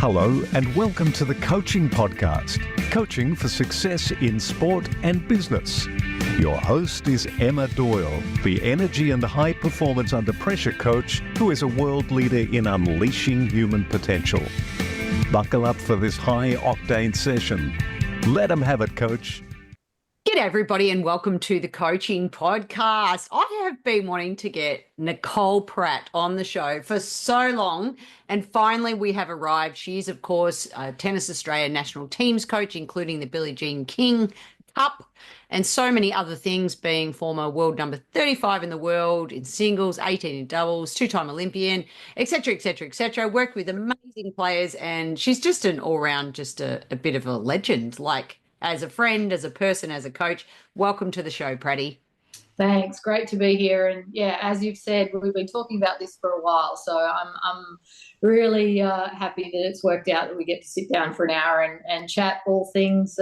Hello and welcome to the Coaching Podcast, Coaching for Success in Sport and Business. Your host is Emma Doyle, the energy and high performance under pressure coach who is a world leader in unleashing human potential. Buckle up for this high octane session. Let them have it, coach. G'day everybody and welcome to the Coaching Podcast. I have been wanting to get Nicole Pratt on the show for so long, and finally we have arrived. She's of course a Tennis Australia national teams coach, including the Billie Jean King Cup and so many other things, being former world number 35 in the world in singles, 18 in doubles, two-time Olympian, etc., etc., etc. Worked with amazing players, and she's just an all-round, just a bit of a legend, like as a friend, as a person, as a coach. Welcome to the show, Pratty. Thanks. Great to be here. And yeah, as you've said, we've been talking about this for a while. So I'm really happy that it's worked out that we get to sit down for an hour and chat all things,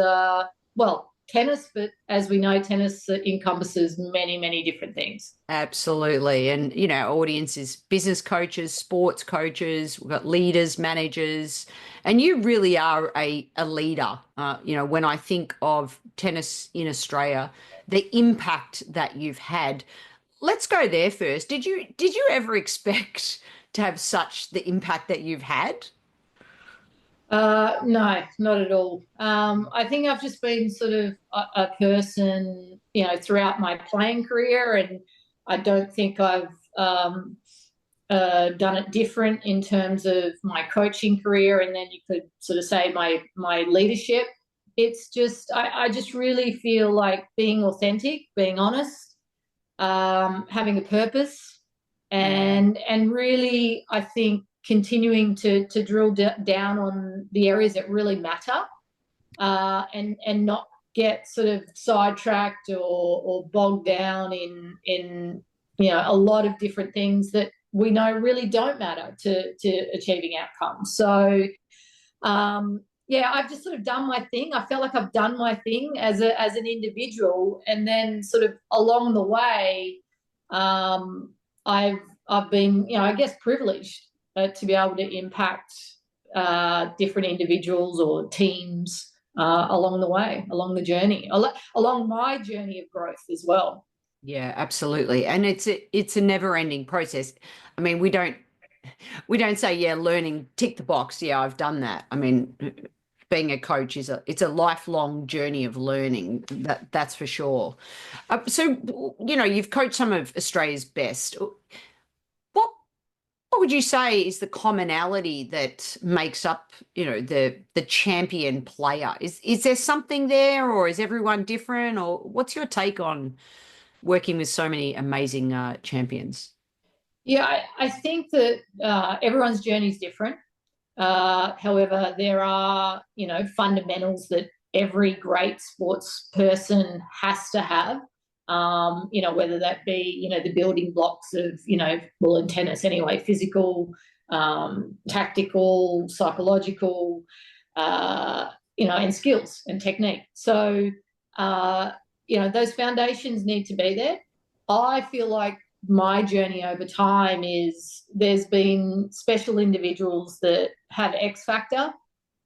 tennis, but as we know, tennis encompasses many, many different things. Absolutely. And, you know, our audience is business coaches, sports coaches, we've got leaders, managers, and you really are a leader. When I think of tennis in Australia, the impact that you've had. Let's go there first. Did you ever expect to have such the impact that you've had? No, not at all. I think I've just been sort of a person, throughout my playing career, and I don't think I've done it different in terms of my coaching career, and then you could sort of say my leadership. It's just, I just really feel like being authentic, being honest, having a purpose, and really, I think, continuing to drill down on the areas that really matter, and not get sort of sidetracked or bogged down in a lot of different things that we know really don't matter to achieving outcomes. So I've just sort of done my thing. I felt like I've done my thing as an individual, and then sort of along the way, I've been, I guess, privileged to be able to impact different individuals or teams along the way, along the journey, along my journey of growth as well. Yeah, absolutely. And it's a never-ending process. I mean, we don't say, learning, tick the box. Yeah, I've done that. I mean, being a coach it's a lifelong journey of learning. That's for sure. So, you've coached some of Australia's best. What would you say is the commonality that makes up, the champion player? Is there something there, or is everyone different, or what's your take on working with so many amazing champions? Yeah, I think that everyone's journey is different. However, there are, fundamentals that every great sports person has to have. Whether that be, the building blocks of, in tennis anyway, physical, tactical, psychological, and skills and technique. So, those foundations need to be there. I feel like my journey over time is there's been special individuals that have X factor.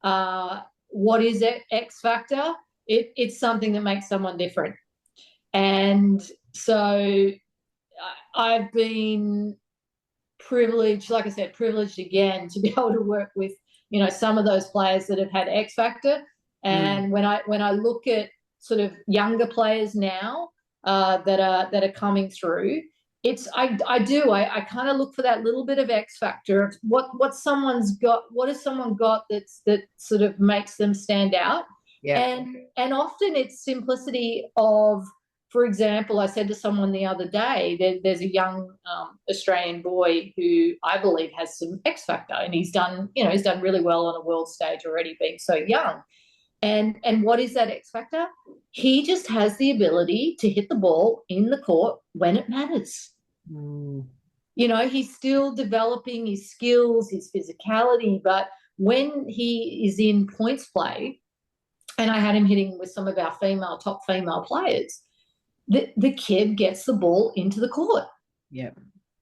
What is X factor? It's something that makes someone different. And so I've been privileged, like I said, privileged again to be able to work with, some of those players that have had X factor. And when I look at sort of younger players now that are coming through, I kind of look for that little bit of X factor of what someone's got, what has someone got that sort of makes them stand out. Yeah. And often it's simplicity of, for example, I said to someone the other day, there's a young Australian boy who I believe has some X factor, and he's done really well on a world stage already, being so young. And what is that X factor? He just has the ability to hit the ball in the court when it matters. He's still developing his skills, his physicality, but when he is in points play, and I had him hitting with some of our top female players, the kid gets the ball into the court. Yeah.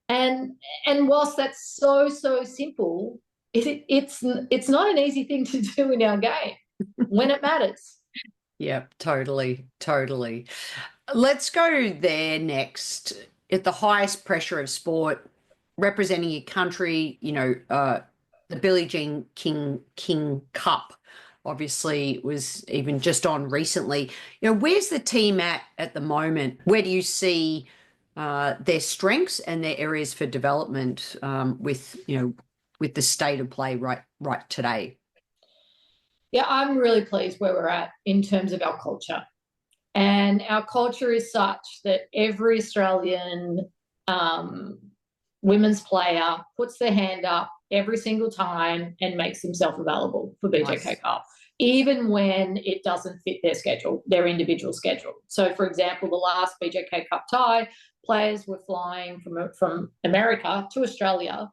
And whilst that's so simple, it's not an easy thing to do in our game when it matters. Yeah, totally, totally. Let's go there next. At the highest pressure of sport, representing your country, the Billie Jean King Cup obviously was even just on recently. Where's the team at the moment? Where do you see their strengths and their areas for development with the state of play right today? Yeah, I'm really pleased where we're at in terms of our culture. And our culture is such that every Australian women's player puts their hand up every single time and makes themselves available for BJK Cup, even when it doesn't fit their schedule, their individual schedule. So, for example, the last BJK Cup tie, players were flying from America to Australia,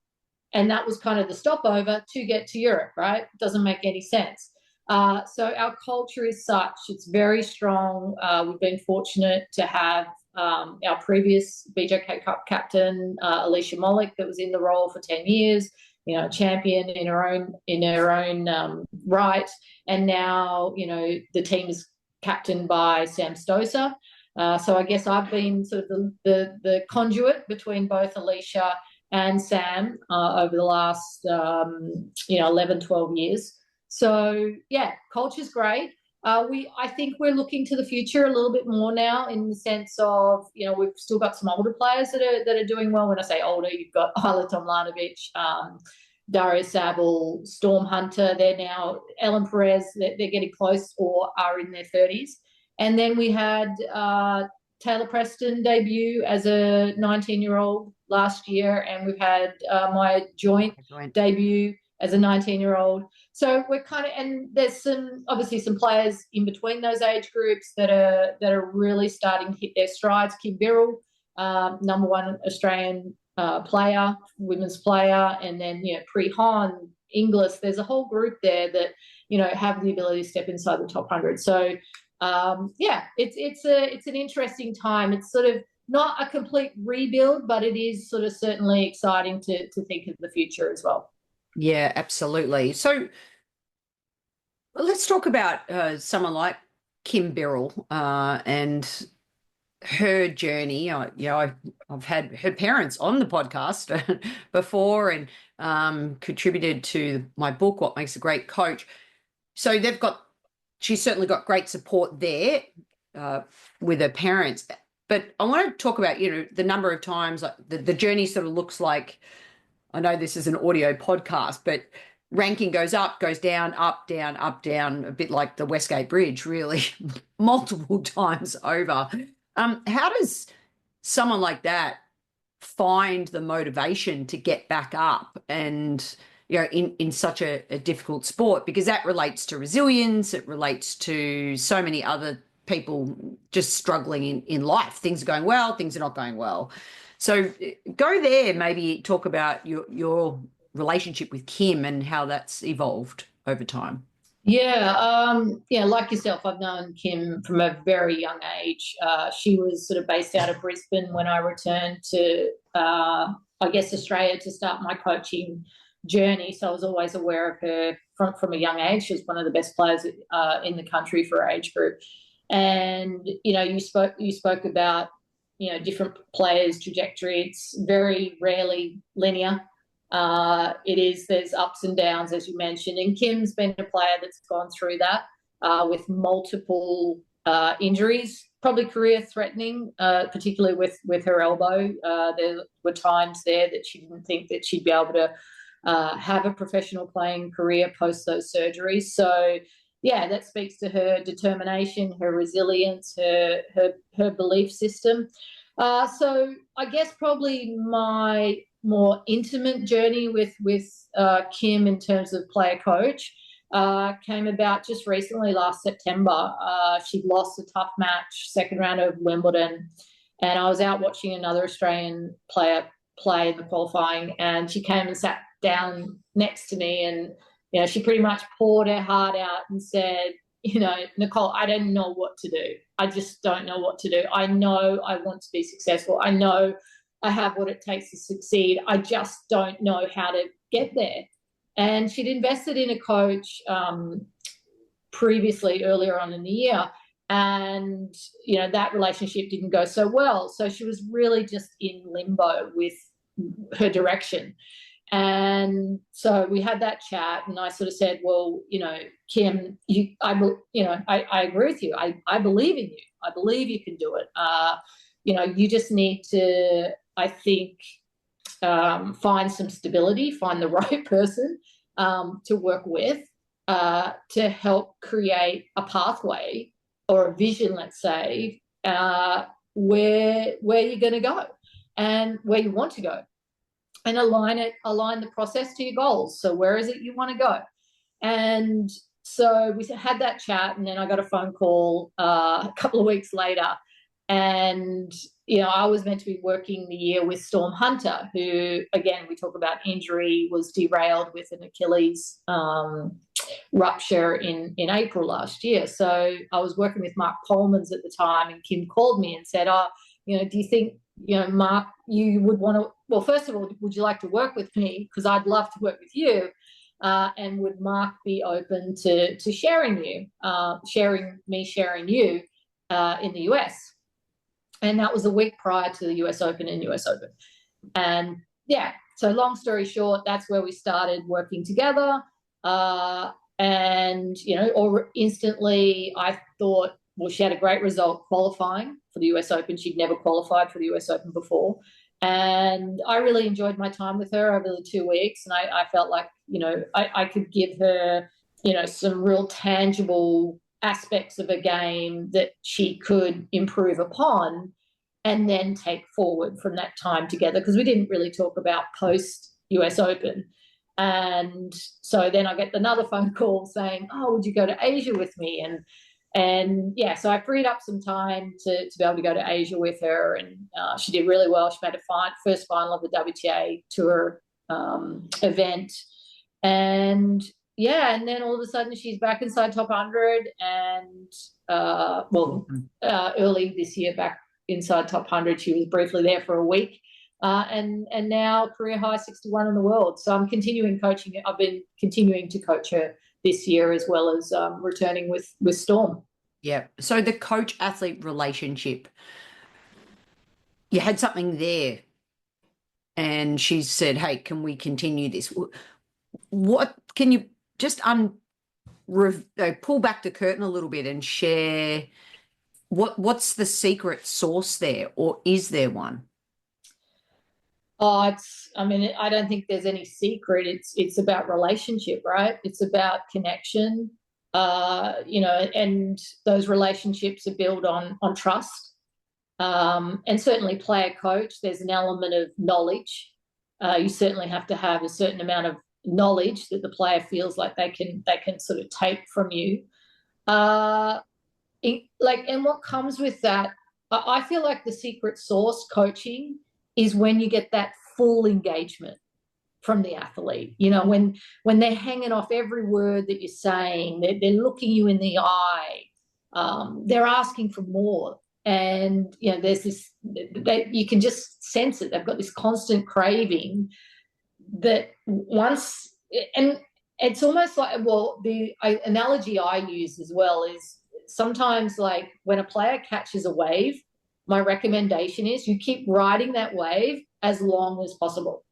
and that was kind of the stopover to get to Europe, right? Doesn't make any sense. So our culture is such, it's very strong. We've been fortunate to have our previous BJK Cup captain, Alicia Mollick, that was in the role for 10 years, champion in her own right. And now, the team is captained by Sam Stoser. So I guess I've been sort of the conduit between both Alicia and Sam over the last 11, 12 years. So yeah, culture's great. I think we're looking to the future a little bit more now, in the sense of, we've still got some older players that are doing well. When I say older, you've got Isla Tomljanovic, Daria Saville, Storm Hunter. They're now Ellen Perez. They're getting close or are in their 30s. And then we had Taylor Preston debut as a 19-year-old last year, and we've had my joint debut as a 19-year-old. So we're and there's obviously some players in between those age groups that are really starting to hit their strides. Kim Birrell, number one Australian player, women's player, and then Pri Hon, Inglis. There's a whole group there that have the ability to step inside the top 100. So it's an interesting time. It's sort of not a complete rebuild, but it is sort of certainly exciting to think of the future as well. Yeah, absolutely. So let's talk about someone like Kim Birrell and her journey. I've had her parents on the podcast before, and contributed to my book, What Makes a Great Coach. So she's certainly got great support there with her parents. But I want to talk about, the number of times the journey sort of looks like. I know this is an audio podcast, but ranking goes up, goes down, up, down, a bit like the Westgate Bridge, really, multiple times over. How does someone like that find the motivation to get back up and, in such a difficult sport? Because that relates to resilience, it relates to so many other people just struggling in life. Things are going well, things are not going well. So go there, maybe talk about your relationship with Kim and how that's evolved over time. Yeah, like yourself, I've known Kim from a very young age. She was sort of based out of Brisbane when I returned to, Australia to start my coaching journey. So I was always aware of her from a young age. She was one of the best players in the country for her age group. And, you spoke about, different players' trajectory. It's very rarely linear. There's ups and downs, as you mentioned. And Kim's been a player that's gone through that with multiple injuries, probably career-threatening, particularly with her elbow. There were times there that she didn't think that she'd be able to have a professional playing career post those surgeries. So, yeah, that speaks to her determination, her resilience, her belief system. So I guess probably my more intimate journey with Kim in terms of player coach came about just recently, last September. She lost a tough match, second round of Wimbledon, and I was out watching another Australian player play in the qualifying, and she came and sat down next to me, and she pretty much poured her heart out and said, Nicole, I don't know what to do. I just don't know what to do. I know I want to be successful. I know I have what it takes to succeed. I just don't know how to get there. And she'd invested in a coach previously, earlier on in the year, and that relationship didn't go so well. So she was really just in limbo with her direction. And so we had that chat, and I sort of said, well, Kim, I agree with you. I believe in you. I believe you can do it. You just need to, I think, find some stability, find the right person to work with, to help create a pathway or a vision, let's say, where you're going to go and where you want to go, and align the process to your goals. So where is it you want to go? And so we had that chat, and then I got a phone call a couple of weeks later, and I was meant to be working the year with Storm Hunter, who, again, we talk about injury, was derailed with an Achilles rupture in April last year. So I was working with Mark Coleman's at the time, and Kim called me and said, do you think, Mark, you would want to, well, first of all, would you like to work with me? Because I'd love to work with you. And would Mark be open to sharing you in the US? And that was a week prior to the US Open and US Open. And yeah, so long story short, that's where we started working together. And, or instantly I thought, well, she had a great result qualifying for the US Open. She'd never qualified for the US Open before. And I really enjoyed my time with her over the 2 weeks. And I felt like, I could give her, some real tangible aspects of a game that she could improve upon and then take forward from that time together, because we didn't really talk about post US Open. And so then I get another phone call saying, oh, would you go to Asia with me? And yeah, so I freed up some time to be able to go to Asia with her, and she did really well. She made a first final of the WTA Tour event. And yeah, and then all of a sudden she's back inside top 100, and early this year back inside top 100. She was briefly there for a week, and now career high 61 in the world. So I'm continuing coaching. I've been continuing to coach her this year, as well as returning with Storm. Yeah. So the coach-athlete relationship, you had something there, and she said, hey, can we continue this? What can you just pull back the curtain a little bit and share what's the secret sauce there, or is there one? I don't think there's any secret. It's about relationship, right? It's about connection, and those relationships are built on trust. And certainly player coach, there's an element of knowledge. You certainly have to have a certain amount of knowledge that the player feels like they can sort of take from you. And what comes with that, I feel like the secret sauce coaching is when you get that full engagement from the athlete. When they're hanging off every word that you're saying, they're looking you in the eye, they're asking for more. And, there's this, you can just sense it. They've got this constant craving that and it's almost like, the analogy I use as well is sometimes, like, when a player catches a wave, my recommendation is you keep riding that wave as long as possible.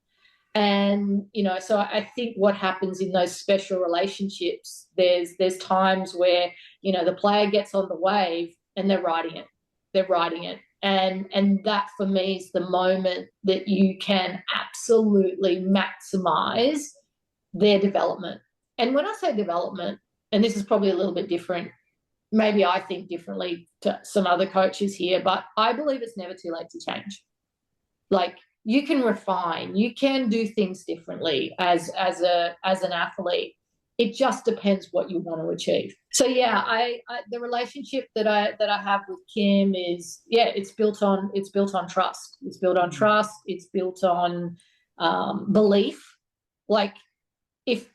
And, so I think what happens in those special relationships, there's times where, the player gets on the wave and they're riding it. And that, for me, is the moment that you can absolutely maximize their development. And when I say development, and this is probably a little bit different, maybe I think differently to some other coaches here, but I believe it's never too late to change. Like, you can refine, you can do things differently as an athlete. It just depends what you want to achieve. So yeah, I the relationship that I have with Kim is, it's built on trust. It's built on trust. It's built on belief. Like, if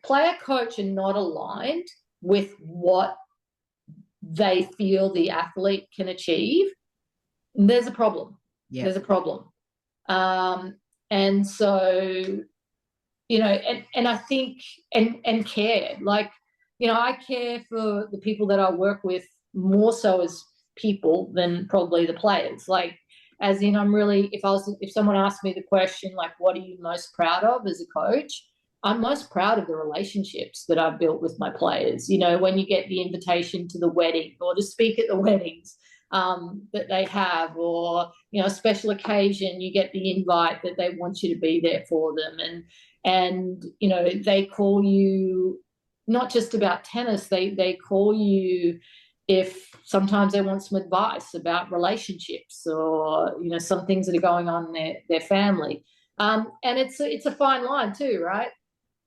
player coach are not aligned with what they feel the athlete can achieve, there's a problem. Yeah. There's a problem. And so, and I think, and care, like, I care for the people that I work with more so as people than probably the players. Like, as in, I'm really, if someone asked me the question, like, what are you most proud of as a coach? I'm most proud of the relationships that I've built with my players. When you get the invitation to the wedding or to speak at the weddings that they have, or, a special occasion, you get the invite that they want you to be there for them. And they call you not just about tennis, they call you if sometimes they want some advice about relationships, or some things that are going on in their family. And it's a fine line too, right?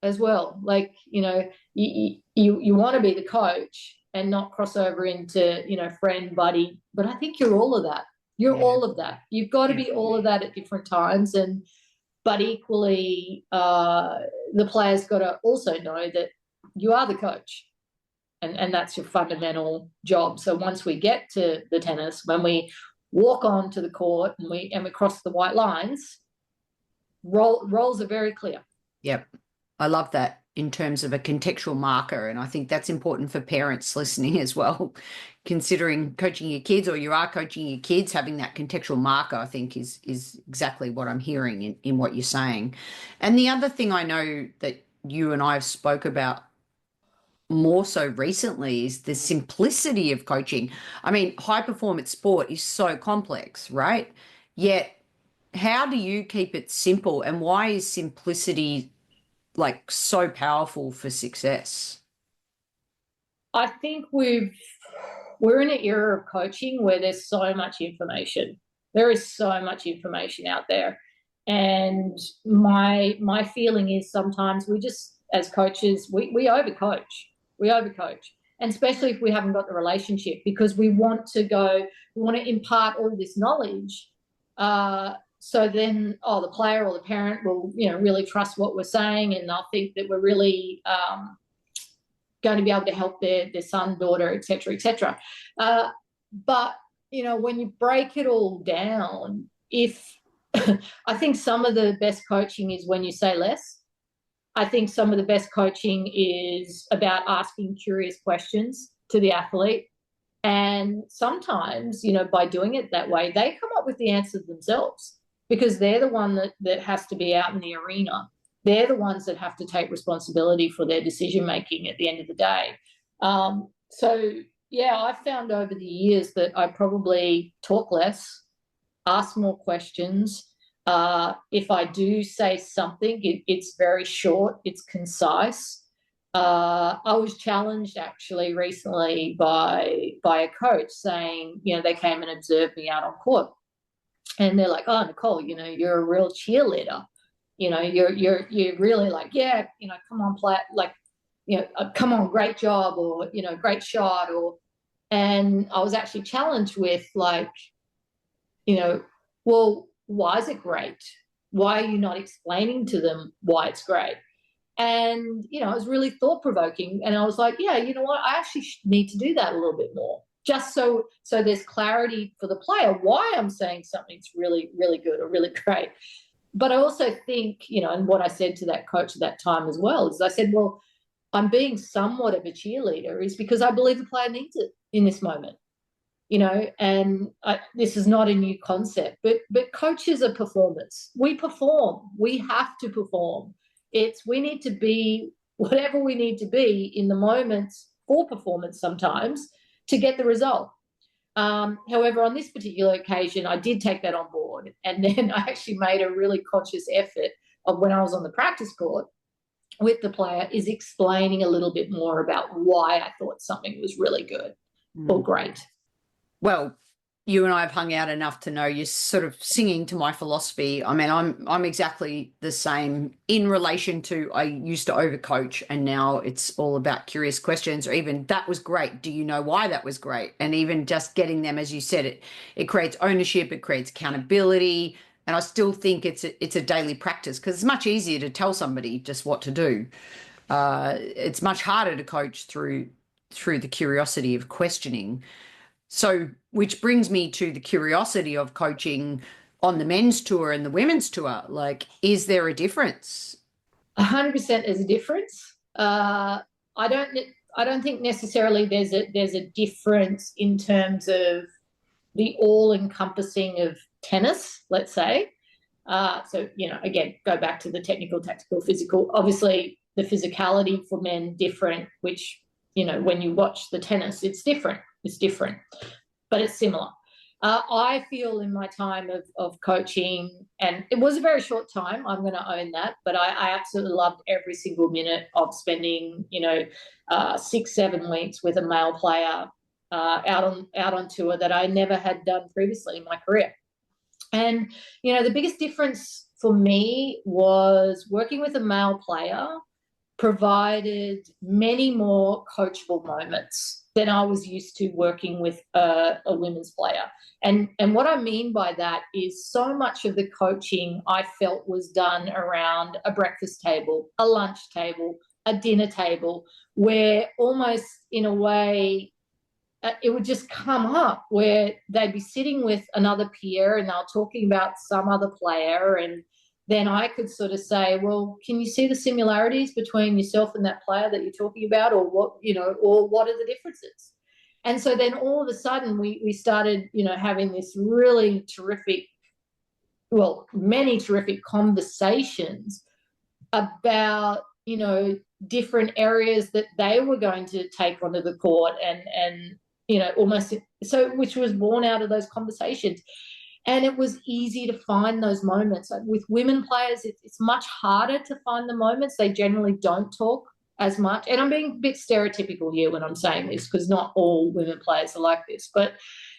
As well, like, you want to be the coach and not cross over into friend, buddy, but I think you're all of that. All of that. You've got to be all of that at different times. But equally, the player's got to also know that you are the coach, and that's your fundamental job. So once we get to the tennis, when we walk onto the court and we cross the white lines, roles are very clear. Yep. I love that in terms of a contextual marker. And I think that's important for parents listening as well, considering coaching your kids, or you are coaching your kids, having that contextual marker, I think is exactly what I'm hearing in what you're saying. And the other thing I know that you and I have spoke about more so recently is the simplicity of coaching. I mean, high performance sport is so complex, right? Yet, how do you keep it simple, and why is simplicity like so powerful for success? I think we're in an era of coaching where there's so much information. There is so much information out there. And my feeling is sometimes we just, as coaches, we overcoach. We overcoach. And especially if we haven't got the relationship, because we want to impart all this knowledge. So then, the player or the parent will, really trust what we're saying, and they'll think that we're really going to be able to help their son, daughter, et cetera, et cetera. But, when you break it all down, I think some of the best coaching is when you say less. I think some of the best coaching is about asking curious questions to the athlete. And sometimes, by doing it that way, they come up with the answers themselves, because they're the one that has to be out in the arena. They're the ones that have to take responsibility for their decision-making at the end of the day. So, yeah, I've found over the years that I probably talk less, ask more questions. If I do say something, it's very short, it's concise. I was challenged actually recently by a coach saying, they came and observed me out on court. And they're like, oh, Nicole, you're a real cheerleader. You're really like, yeah, come on, play, like, come on, great job, or, great shot. And I was actually challenged with, like, well, why is it great? Why are you not explaining to them why it's great? And, it was really thought-provoking. And I was like, yeah, you know what? I actually need to do that a little bit more, just so there's clarity for the player why I'm saying something's really, really good or really great. But I also think, and what I said to that coach at that time as well, is I said, well, I'm being somewhat of a cheerleader is because I believe the player needs it in this moment. And this is not a new concept, but coaches are performers. We perform. We have to perform. We need to be whatever we need to be in the moments for performance sometimes to get the result. However, on this particular occasion, I did take that on board. And then I actually made a really conscious effort of, when I was on the practice court with the player, is explaining a little bit more about why I thought something was really good or great. Well, you and I have hung out enough to know you're sort of singing to my philosophy. I mean, I'm exactly the same in relation to, I used to overcoach, and now it's all about curious questions, or even, that was great, do you know why that was great? And even just getting them, as you said, it creates ownership, it creates accountability. And I still think it's a daily practice, because it's much easier to tell somebody just what to do. It's much harder to coach through the curiosity of questioning. So, which brings me to the curiosity of coaching on the men's tour and the women's tour. Like, is there a difference? 100% there's a difference. I don't think necessarily there's a difference in terms of the all-encompassing of tennis, let's say. So, again, go back to the technical, tactical, physical. Obviously, the physicality for men different, which, when you watch the tennis, it's different. It's different, but it's similar. I feel in my time of coaching, and it was a very short time, I'm going to own that, but I absolutely loved every single minute of spending, 6-7 weeks with a male player out on tour that I never had done previously in my career. And, the biggest difference for me was working with a male player provided many more coachable moments than I was used to working with a women's player. And what I mean by that is so much of the coaching I felt was done around a breakfast table, a lunch table, a dinner table, where almost in a way it would just come up where they'd be sitting with another peer and they're talking about some other player, and then I could sort of say, well, can you see the similarities between yourself and that player that you're talking about, or what, or what are the differences? And so then all of a sudden we started, having this really terrific, many terrific conversations about, different areas that they were going to take onto the court and almost so, which was born out of those conversations. And it was easy to find those moments. Like with women players, it's much harder to find the moments. They generally don't talk as much. And I'm being a bit stereotypical here when I'm saying this, because not all women players are like this. But,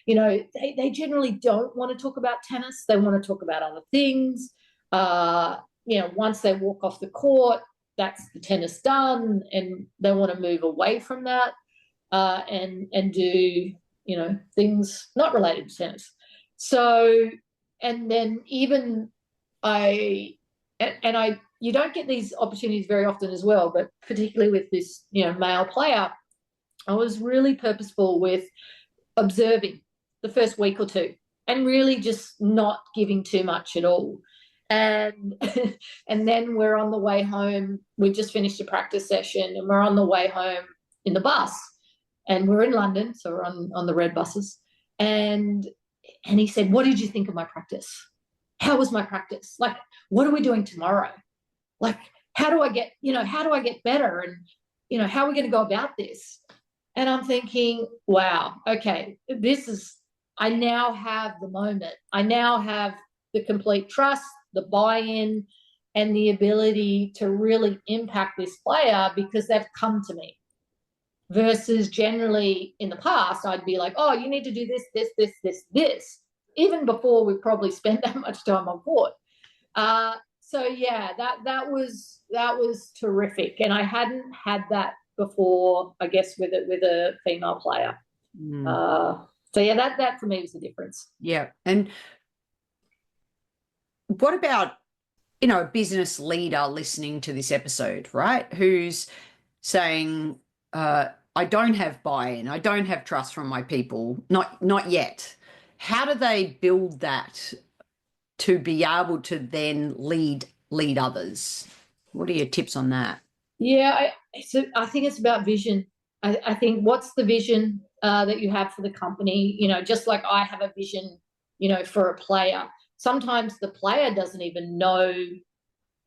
they generally don't want to talk about tennis. They want to talk about other things. Once they walk off the court, that's the tennis done, and they want to move away from that and do, things not related to tennis. So, and then even you don't get these opportunities very often as well, but particularly with this, male player, I was really purposeful with observing the first week or two and really just not giving too much at all. And and then we're on the way home. We just finished a practice session and we're on the way home in the bus, and we're in London, so we're on the red buses. And he said, what did you think of my practice? How was my practice? Like, what are we doing tomorrow? Like, how do I get better? And, how are we going to go about this? And I'm thinking, wow, okay, I now have the moment. I now have the complete trust, the buy-in, and the ability to really impact this player because they've come to me. Versus generally in the past, I'd be like, oh, you need to do this, even before we probably spent that much time on court. So yeah, that was terrific, and I hadn't had that before, I guess, with a female player. So yeah, that for me was the difference. Yeah. And what about, a business leader listening to this episode, right? Who's saying, I don't have buy-in, I don't have trust from my people, not yet. How do they build that to be able to then lead others? What are your tips on that? Yeah, I think it's about vision. I think, what's the vision that you have for the company? Just like I have a vision, for a player. Sometimes the player doesn't even know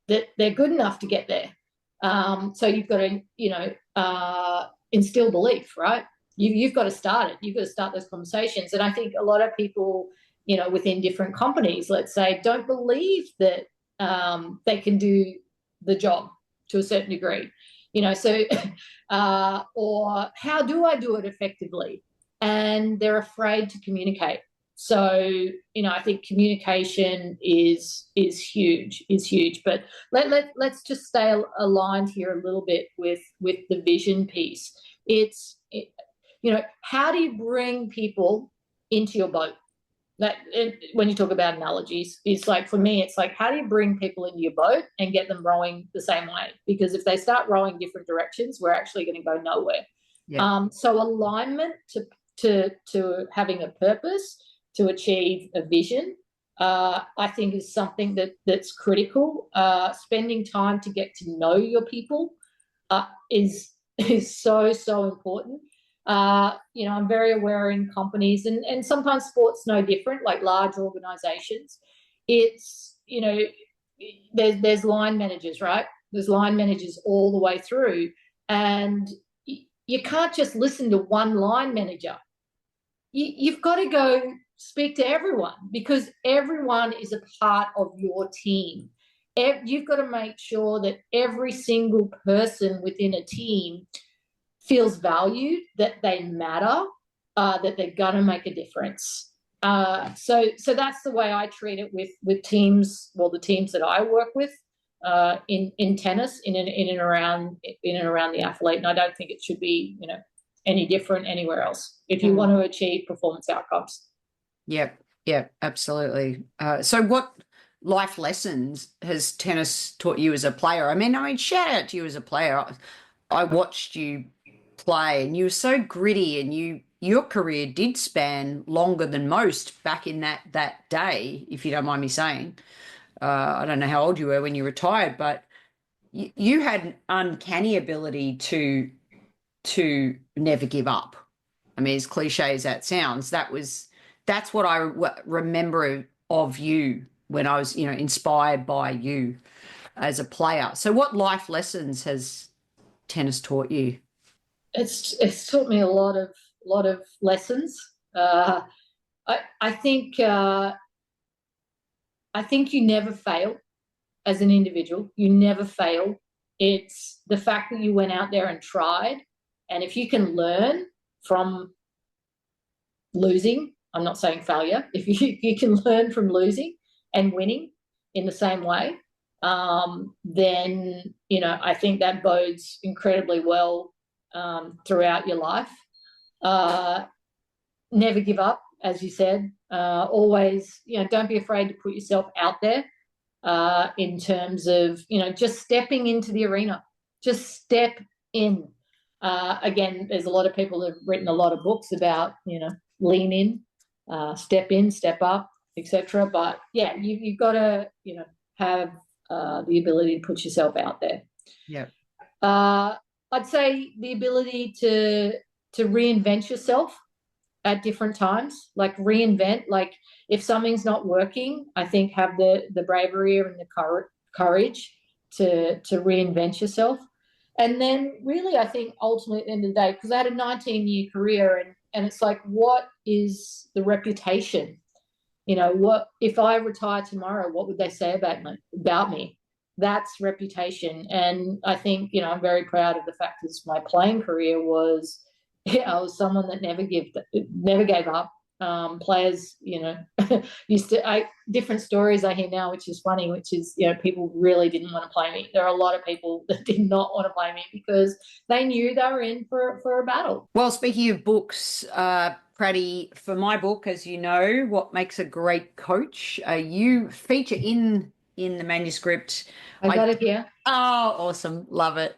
that they're good enough to get there. So you've got to, instill belief, right? You've got to start it. You've got to start those conversations. And I think a lot of people, within different companies, let's say, don't believe that they can do the job to a certain degree. So, or how do I do it effectively? And they're afraid to communicate. So, I think communication is huge. But let's just stay aligned here a little bit with the vision piece. How do you bring people into your boat? When you talk about analogies, it's like, for me, it's like, how do you bring people into your boat and get them rowing the same way? Because if they start rowing different directions, we're actually going to go nowhere. Yeah. So alignment to having a purpose, to achieve a vision, I think is something that's critical. Spending time to get to know your people is so important. I'm very aware in companies, and sometimes sports no different, like large organizations. It's, there's line managers, right? There's line managers all the way through, and you can't just listen to one line manager. You've got to go speak to everyone, because everyone is a part of your team. You've got to make sure that every single person within a team feels valued, that they matter, that they're going to make a difference. So that's the way I treat it with teams. Well, the teams that I work with in tennis, in and around the athlete, and I don't think it should be any different anywhere else if you want to achieve performance outcomes. Yep, absolutely. So what life lessons has tennis taught you as a player? I mean, shout out to you as a player. I watched you play, and you were so gritty, and your career did span longer than most back in that day, if you don't mind me saying. I don't know how old you were when you retired, but you had an uncanny ability to never give up. I mean, as cliche as that sounds, that's what I remember of you when I was, inspired by you as a player. So what life lessons has tennis taught you? It's taught me a lot of lessons. I think you never fail as an individual. You never fail. It's the fact that you went out there and tried, and if you can learn from losing, I'm not saying failure, if you can learn from losing and winning in the same way, then I think that bodes incredibly well throughout your life. Never give up, as you said. Always, don't be afraid to put yourself out there in terms of, just stepping into the arena. Just step in. Again, there's a lot of people that have written a lot of books about, lean in, step up, etc. But yeah, you've got to, have the ability to put yourself out there. Yeah. I'd say the ability to reinvent yourself at different times, like reinvent. Like if something's not working, I think have the bravery and the courage to reinvent yourself. And then really, I think ultimately at the end of the day, because I had a 19-year career, and it's like, what is the reputation? What if I retire tomorrow, what would they say about me? That's reputation. And I think, I'm very proud of the fact that my playing career was, I was someone that never gave up. Players, used to, different stories I hear now, which is funny, which is, people really didn't want to play me. There are a lot of people that did not want to play me because they knew they were in for a battle. Well, speaking of books, Pratty, for my book, as you know, What Makes a Great Coach, you feature in the manuscript. I got it here. Oh, awesome. Love it.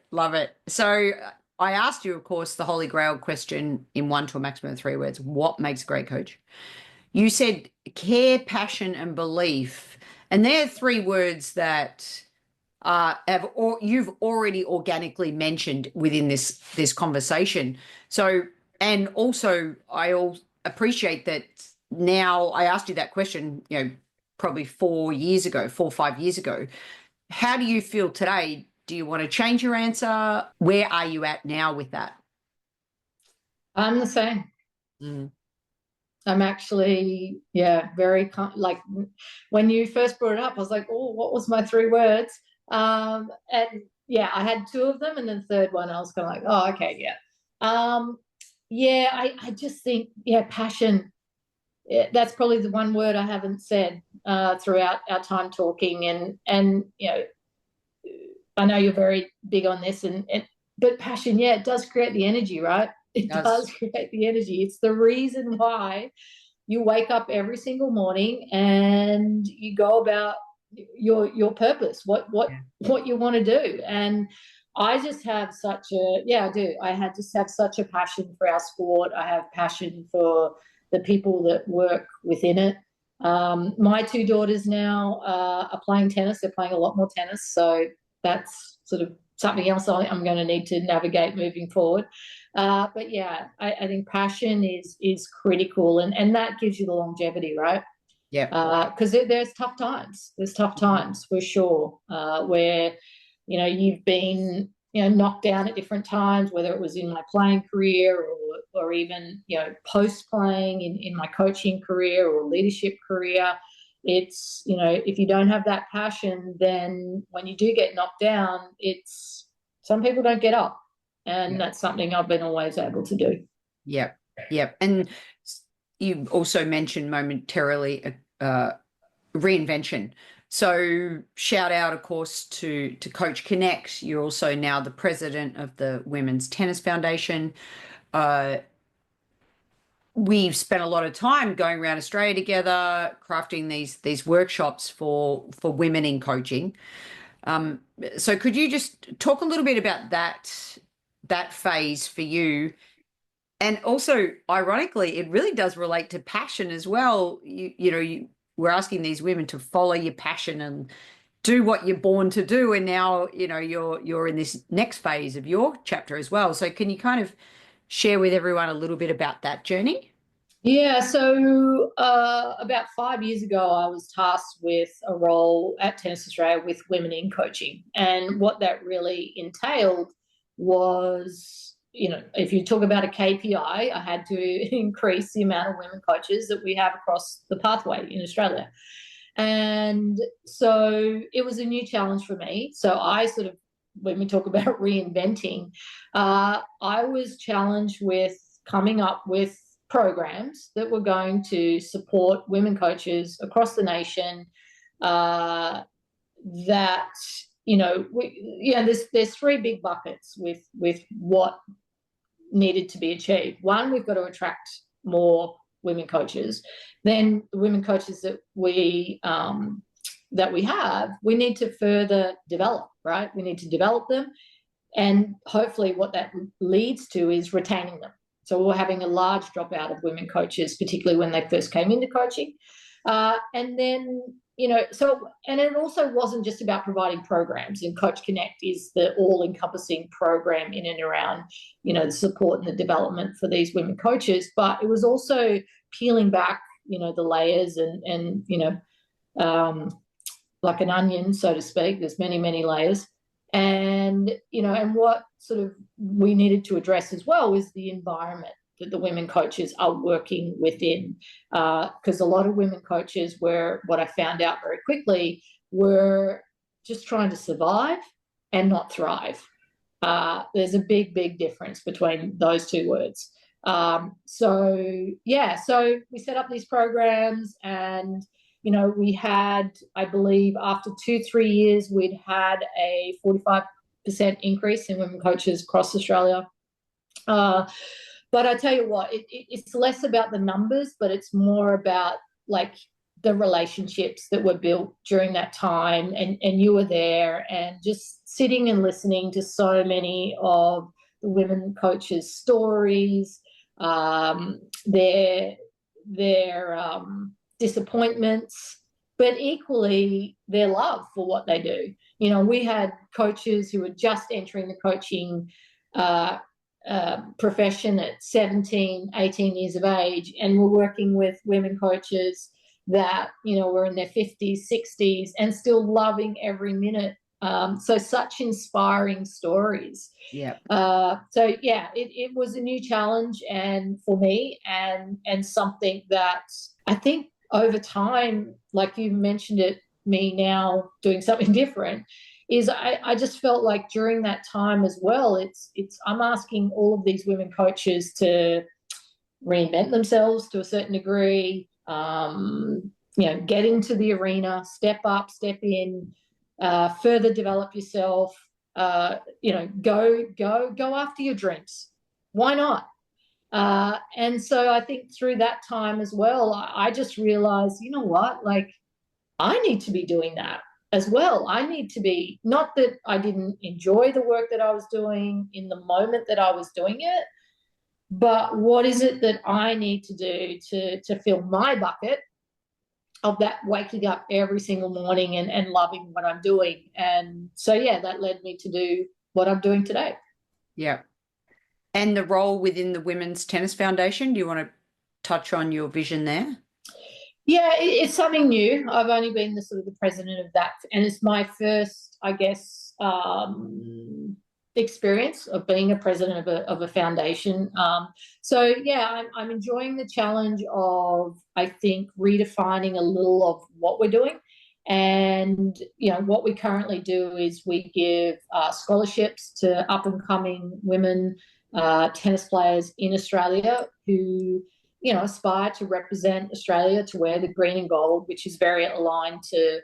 So I asked you, of course, the Holy Grail question in 1 to a maximum of 3 words. What makes a great coach? You said care, passion, and belief. And they're 3 words that you've already organically mentioned within this conversation. So, and also I appreciate that now. I asked you that question, probably 4 or 5 years ago. How do you feel today? Do you want to change your answer? Where are you at now with that? I'm the same. I'm actually, very, like when you first brought it up, I was like, oh, what was my 3 words? And yeah, I had 2 of them, and then the third one, I was kind of like, oh, okay, yeah. I just think, passion. That's probably the one word I haven't said throughout our time talking, and I know you're very big on this, but passion, it does create the energy, right? It does create the energy. It's the reason why you wake up every single morning and you go about your purpose, what you want to do. And I just have such I do. Just have such a passion for our sport. I have passion for the people that work within it. My two daughters now are playing tennis. They're playing a lot more tennis. So that's sort of something else I'm going to need to navigate moving forward. But yeah, I think passion is critical, and that gives you the longevity, right? Yeah. Because there's tough times. There's tough times for sure, where you've been knocked down at different times, whether it was in my playing career or even post playing in my coaching career or leadership career. It's if you don't have that passion, then when you do get knocked down, it's some people don't get up, and that's something I've been always able to do. Yep. And you also mentioned momentarily reinvention. So shout out, of course, to Coach Connect. You're also now the president of the Women's Tennis Foundation. We've spent a lot of time going around Australia together, crafting these workshops for women in coaching. So could you just talk a little bit about that phase for you? And also, ironically, it really does relate to passion as well. We're asking these women to follow your passion and do what you're born to do. And now, you're in this next phase of your chapter as well. So can you kind of share with everyone a little bit about that journey? Yeah, so about 5 years ago, I was tasked with a role at Tennis Australia with women in coaching. And what that really entailed was, if you talk about a KPI, I had to increase the amount of women coaches that we have across the pathway in Australia. And so it was a new challenge for me. So I sort of, when we talk about reinventing, I was challenged with coming up with programs that were going to support women coaches across the nation. That there's three big buckets with what needed to be achieved. One, we've got to attract more women coaches. Then the women coaches that we have, we need to further develop, right? We need to develop them, and hopefully what that leads to is retaining them. So we're having a large dropout of women coaches, particularly when they first came into coaching. And then, and it also wasn't just about providing programs. And Coach Connect is the all-encompassing program in and around, the support and the development for these women coaches. But it was also peeling back, the layers and like an onion, so to speak. There's many, many layers. And what sort of we needed to address as well is the environment that the women coaches are working within, because a lot of women coaches what I found out very quickly, were just trying to survive and not thrive. There's a big difference between those two words. So we set up these programs, and we had, I believe, after 2-3 years, we'd had a 45% increase in women coaches across Australia. But I tell you what, it's less about the numbers, but it's more about like the relationships that were built during that time, and you were there, and just sitting and listening to so many of the women coaches' stories, their disappointments, but equally their love for what they do. We had coaches who were just entering the coaching profession at 17, 18 years of age, and were working with women coaches that, were in their 50s, 60s, and still loving every minute. So such inspiring stories. Yeah. It was a new challenge, and for me, and something that I think over time, like you mentioned it, me now doing something different, is I just felt like during that time as well, I'm asking all of these women coaches to reinvent themselves to a certain degree, get into the arena, step up, step in, further develop yourself, go after your dreams. Why not? And so I think through that time as well, I just realized, you know what, like I need to be doing that as well. I need to be, not that I didn't enjoy the work that I was doing in the moment that I was doing it, but what is it that I need to do to fill my bucket of that waking up every single morning and loving what I'm doing. And so, yeah, that led me to do what I'm doing today. Yeah. And the role within the Women's Tennis Foundation, do you want to touch on your vision there? Yeah, it's something new. I've only been the sort of the president of that, and it's my first, I guess, experience of being a president of a foundation. So yeah, I'm enjoying the challenge of, I think, redefining a little of what we're doing. And what we currently do is we give scholarships to up and coming women tennis players in Australia who aspire to represent Australia, to wear the green and gold, which is very aligned to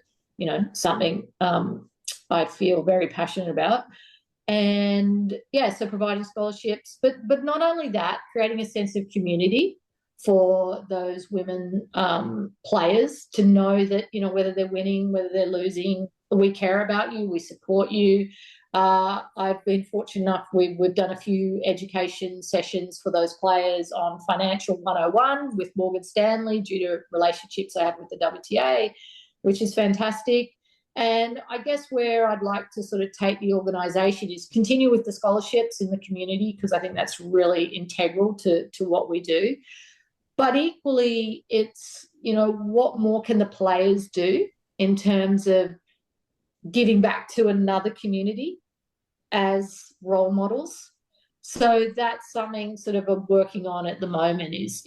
something I feel very passionate about. And yeah, so providing scholarships, but not only that, creating a sense of community for those women players to know that whether they're winning, whether they're losing, we care about you, we support you. I've been fortunate enough, we've done a few education sessions for those players on Financial 101 with Morgan Stanley due to relationships I have with the WTA, which is fantastic. And I guess where I'd like to sort of take the organisation is continue with the scholarships in the community, because I think that's really integral to what we do. But equally, it's, what more can the players do in terms of giving back to another community as role models? So that's something sort of I'm working on at the moment is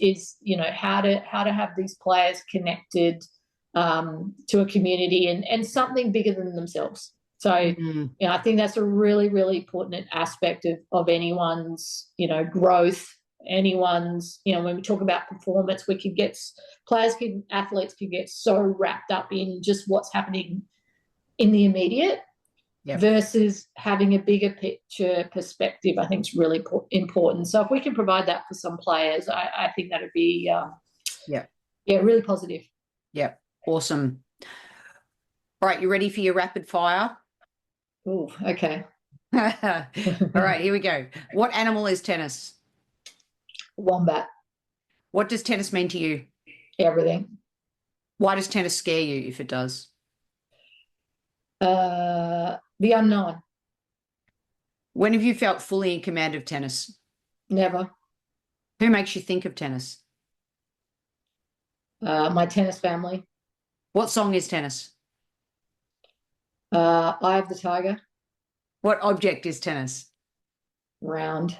how to have these players connected to a community and something bigger than themselves. So I think that's a really, really important aspect of anyone's growth, anyone's when we talk about performance, athletes can get so wrapped up in just what's happening in the immediate. Yep. Versus having a bigger picture perspective, I think is really important. So if we can provide that for some players, I think that would be really positive. Yeah, awesome. All right, you ready for your rapid fire? Oh, okay. All right, here we go. What animal is tennis? Wombat. What does tennis mean to you? Everything. Why does tennis scare you if it does? The unknown. When have you felt fully in command of tennis? Never. Who makes you think of tennis? My tennis family. What song is tennis? Eye of the Tiger. What object is tennis? Round.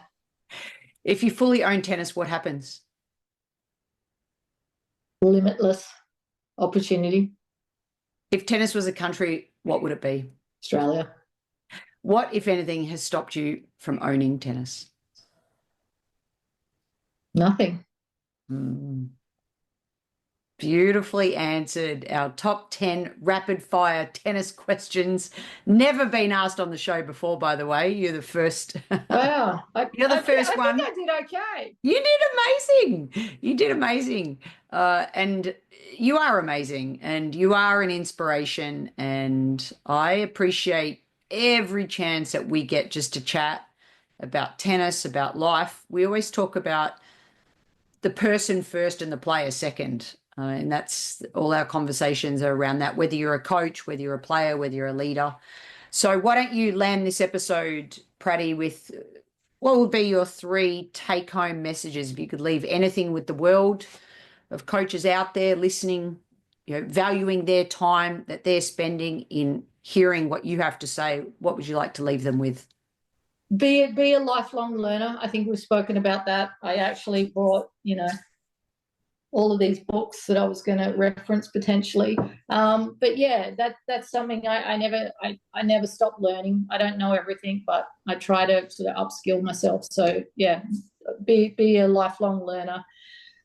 If you fully own tennis, what happens? Limitless opportunity. If tennis was a country, what would it be? Australia. What, if anything, has stopped you from owning tennis? Nothing. Beautifully answered. Our top 10 rapid fire tennis questions. Never been asked on the show before, by the way. You're the first. Wow. You're the first one. I think I did okay. You did amazing. You did amazing. And you are amazing, and you are an inspiration. And I appreciate every chance that we get just to chat about tennis, about life. We always talk about the person first and the player second. And that's all our conversations are around that, whether you're a coach, whether you're a player, whether you're a leader. So why don't you land this episode, Pratty, with what would be your 3 take-home messages if you could leave anything with the world of coaches out there listening, valuing their time that they're spending in hearing what you have to say. What would you like to leave them with? Be a lifelong learner. I think we've spoken about that. I actually brought, all of these books that I was going to reference potentially. But yeah, that's something I never stop learning. I don't know everything, but I try to sort of upskill myself. So yeah, be a lifelong learner.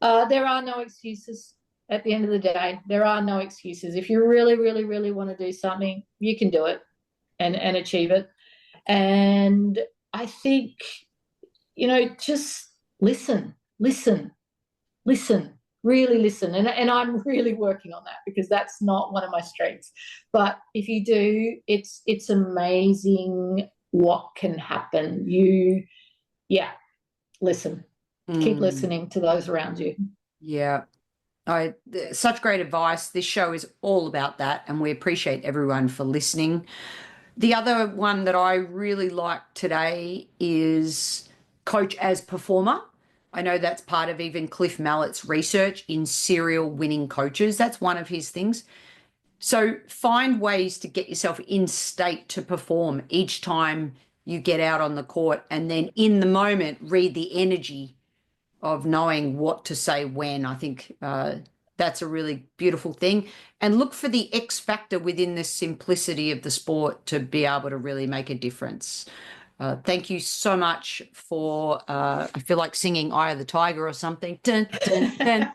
There are no excuses at the end of the day. There are no excuses. If you really, really, really want to do something, you can do it and achieve it. And I think, just listen, really listen. And I'm really working on that because that's not one of my strengths. But if you do, it's amazing what can happen. Listen. Keep listening to those around you. Yeah. Such great advice. This show is all about that, and we appreciate everyone for listening. The other one that I really like today is coach as performer. I know that's part of even Cliff Mallett's research in serial winning coaches. That's one of his things. So find ways to get yourself in state to perform each time you get out on the court, and then in the moment, read the energy of knowing what to say when. I think that's a really beautiful thing. And look for the X factor within the simplicity of the sport to be able to really make a difference. Thank you so much for, I feel like singing Eye of the Tiger or something. Dun, dun, dun.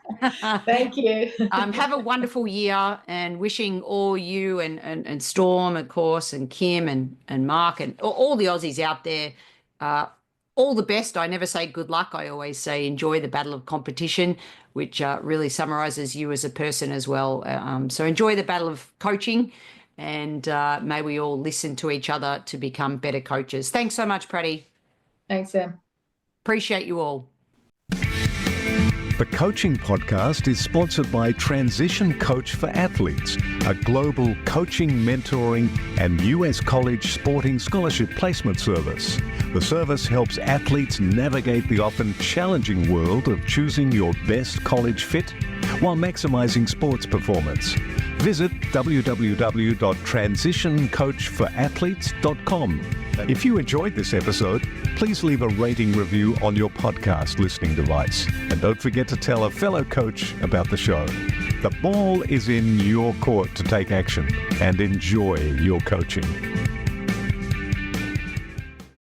Thank you. Have a wonderful year, and wishing all you and Storm, of course, and Kim and Mark and all the Aussies out there all the best. I never say good luck. I always say enjoy the battle of competition, which really summarizes you as a person as well. So enjoy the battle of coaching, and may we all listen to each other to become better coaches. Thanks so much, Pratty. Thanks, Sam. Appreciate you all. The Coaching Podcast is sponsored by Transition Coach for Athletes, a global coaching, mentoring, and US college sporting scholarship placement service. The service helps athletes navigate the often challenging world of choosing your best college fit while maximizing sports performance. Visit www.transitioncoachforathletes.com. If you enjoyed this episode, please leave a rating review on your podcast listening device. And don't forget to tell a fellow coach about the show. The ball is in your court to take action and enjoy your coaching.